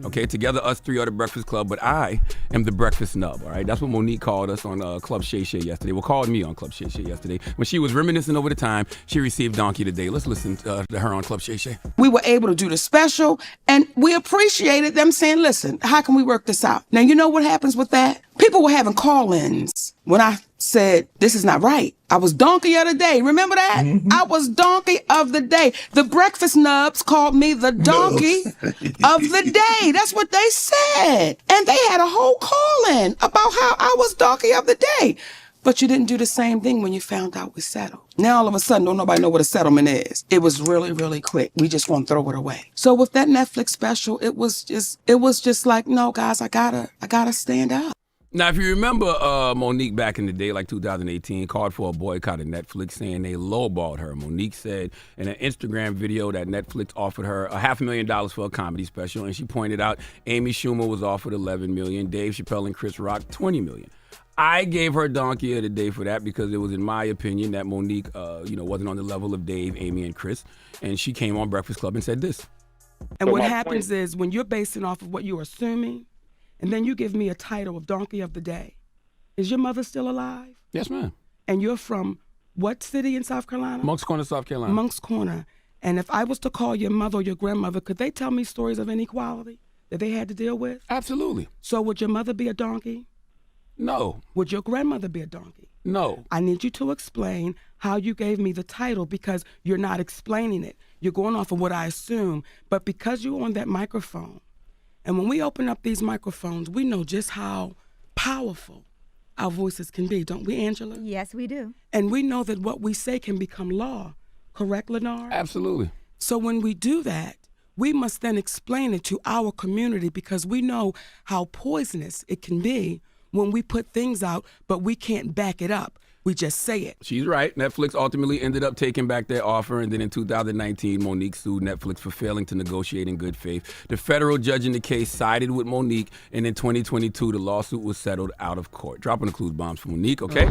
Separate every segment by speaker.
Speaker 1: Okay, together us three are the Breakfast Club, but I am the Breakfast Nub, all right? That's what Monique called us on Club Shay Shay yesterday. Well, called me on Club Shay Shay yesterday when she was reminiscing over the time she received Donkey today. Let's listen to her on Club Shay Shay.
Speaker 2: We were able to do the special, and we appreciated them saying, listen, how can we work this out? Now, you know what happens with that? People were having call-ins when I said, this is not right. I was Donkey of the Day. Remember that? Mm-hmm. I was Donkey of the Day. The Breakfast Nubs called me the Donkey of the Day. That's what they said. And they had a whole call-in about how I was Donkey of the Day. But you didn't do the same thing when you found out we settled. Now all of a sudden, don't nobody know what a settlement is. It was really, really quick. We just want to throw it away. So with that Netflix special, it was just like, no, guys, I gotta stand up.
Speaker 1: Now, if you remember Monique back in the day, like 2018, called for a boycott of Netflix, saying they lowballed her. Monique said in an Instagram video that Netflix offered her $500,000 for a comedy special, and she pointed out Amy Schumer was offered $11 million, Dave Chappelle and Chris Rock $20 million. I gave her Donkey of the Day for that because it was, in my opinion, that Monique, wasn't on the level of Dave, Amy, and Chris, and she came on Breakfast Club and said this.
Speaker 2: And what happens is when you're basing off of what you're assuming, and then you give me a title of Donkey of the Day. Is your mother still alive?
Speaker 1: Yes, ma'am.
Speaker 2: And you're from what city in South Carolina?
Speaker 1: Moncks Corner, South Carolina.
Speaker 2: Moncks Corner. And if I was to call your mother or your grandmother, could they tell me stories of inequality that they had to deal with?
Speaker 1: Absolutely.
Speaker 2: So would your mother be a donkey?
Speaker 1: No.
Speaker 2: Would your grandmother be a donkey?
Speaker 1: No.
Speaker 2: I need you to explain how you gave me the title because you're not explaining it. You're going off of what I assume. But because you're on that microphone, and when we open up these microphones, we know just how powerful our voices can be, don't we, Angela?
Speaker 3: Yes, we do.
Speaker 2: And we know that what we say can become law. Correct, Lenore?
Speaker 1: Absolutely.
Speaker 2: So when we do that, we must then explain it to our community because we know how poisonous it can be when we put things out, but we can't back it up. We just say it.
Speaker 1: She's right. Netflix ultimately ended up taking back their offer, and then in 2019, Monique sued Netflix for failing to negotiate in good faith. The federal judge in the case sided with Monique, and in 2022, the lawsuit was settled out of court. Dropping the clues bombs for Monique, okay?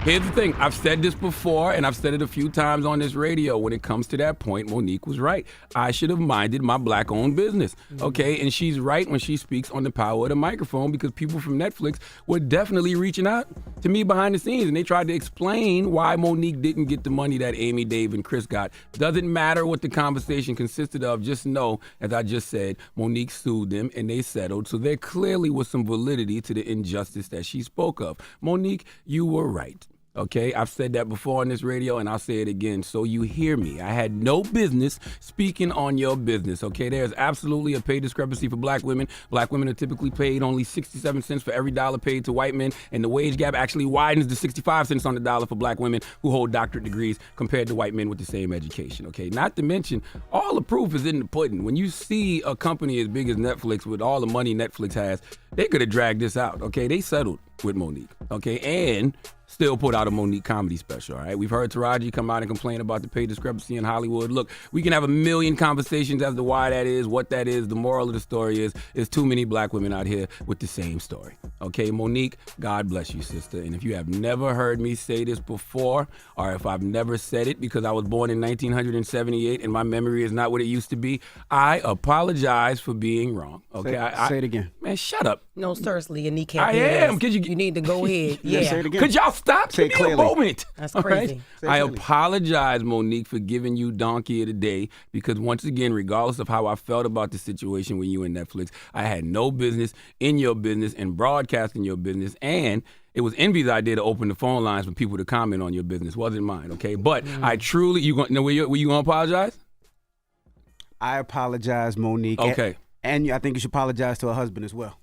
Speaker 1: Here's the thing. I've said this before, and I've said it a few times on this radio. When it comes to that point, Monique was right. I should have minded my black-owned business, okay? And she's right when she speaks on the power of the microphone because people from Netflix were definitely reaching out to me behind the scenes, and they tried to explain why Monique didn't get the money that Amy, Dave, and Chris got. Doesn't matter what the conversation consisted of. Just know, as I just said, Monique sued them, and they settled. So there clearly was some validity to the injustice that she spoke of. Monique, you were right. Okay, I've said that before on this radio, and I'll say it again so you hear me. I had no business speaking on your business, okay? There's absolutely a pay discrepancy for black women. Black women are typically paid only 67 cents for every dollar paid to white men, and the wage gap actually widens to 65 cents on the dollar for black women who hold doctorate degrees compared to white men with the same education, okay? Not to mention, all the proof is in the pudding. When you see a company as big as Netflix with all the money Netflix has, they could have dragged this out, okay? They settled with Monique, okay? And still put out a Monique comedy special, all right? We've heard Taraji come out and complain about the pay discrepancy in Hollywood. Look, we can have a million conversations as to why that is, what that is. The moral of the story is too many black women out here with the same story, okay? Monique, God bless you, sister. And if you have never heard me say this before, or if I've never said it because I was born in 1978 and my memory is not what it used to be, I apologize for being wrong, okay?
Speaker 4: Say it again.
Speaker 1: Man, shut up.
Speaker 5: No, seriously, your kneecap.
Speaker 1: I am.
Speaker 5: You need to go ahead. Yeah.
Speaker 4: Say it again.
Speaker 1: Could y'all stop?
Speaker 4: Say
Speaker 1: Give me a moment.
Speaker 5: That's
Speaker 1: all
Speaker 5: crazy.
Speaker 1: Right? I apologize, Monique, for giving you Donkey of the Day because once again, regardless of how I felt about the situation with you and Netflix, I had no business in your business and broadcasting your business, and it was Envy's idea to open the phone lines for people to comment on your business. Wasn't mine, okay? But I truly, were you going to apologize?
Speaker 4: I apologize, Monique.
Speaker 1: Okay.
Speaker 4: And I think you should apologize to her husband as well.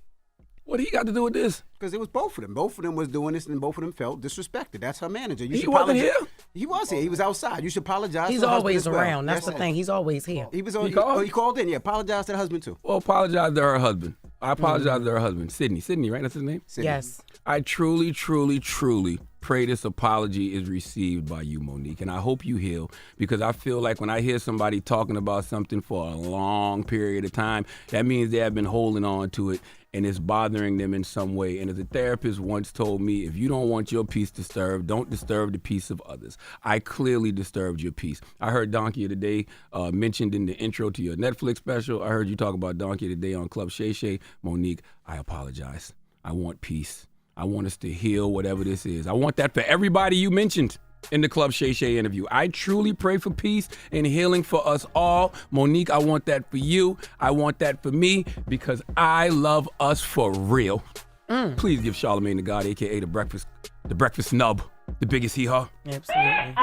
Speaker 1: What do you got to do with this?
Speaker 4: Because it was both of them. Both of them was doing this, and both of them felt disrespected. That's her manager.
Speaker 1: He wasn't here?
Speaker 4: He was here. He was outside. You should apologize
Speaker 5: He's
Speaker 4: to her
Speaker 5: always
Speaker 4: husband as well.
Speaker 5: around. That's the thing. He's always here.
Speaker 4: He called in. Yeah, apologize to the husband, too.
Speaker 1: Well, apologize to her husband. I apologize to her husband, Sydney. Sydney, right? That's his name?
Speaker 4: Sydney.
Speaker 5: Yes.
Speaker 1: I truly, truly, truly pray this apology is received by you, Monique, and I hope you heal because I feel like when I hear somebody talking about something for a long period of time, that means they have been holding on to it, and it's bothering them in some way. And as a therapist once told me, if you don't want your peace disturbed, don't disturb the peace of others. I clearly disturbed your peace. I heard Donkey of the Day mentioned in the intro to your Netflix special. I heard you talk about Donkey of the Day on Club Shay Shay. Monique, I apologize. I want peace. I want us to heal whatever this is. I want that for everybody you mentioned in the Club Shay Shay interview. I truly pray for peace and healing for us all. Monique, I want that for you. I want that for me because I love us for real. Please give Charlamagne Tha God, a.k.a. the breakfast snub, the biggest hee-haw.
Speaker 5: Absolutely.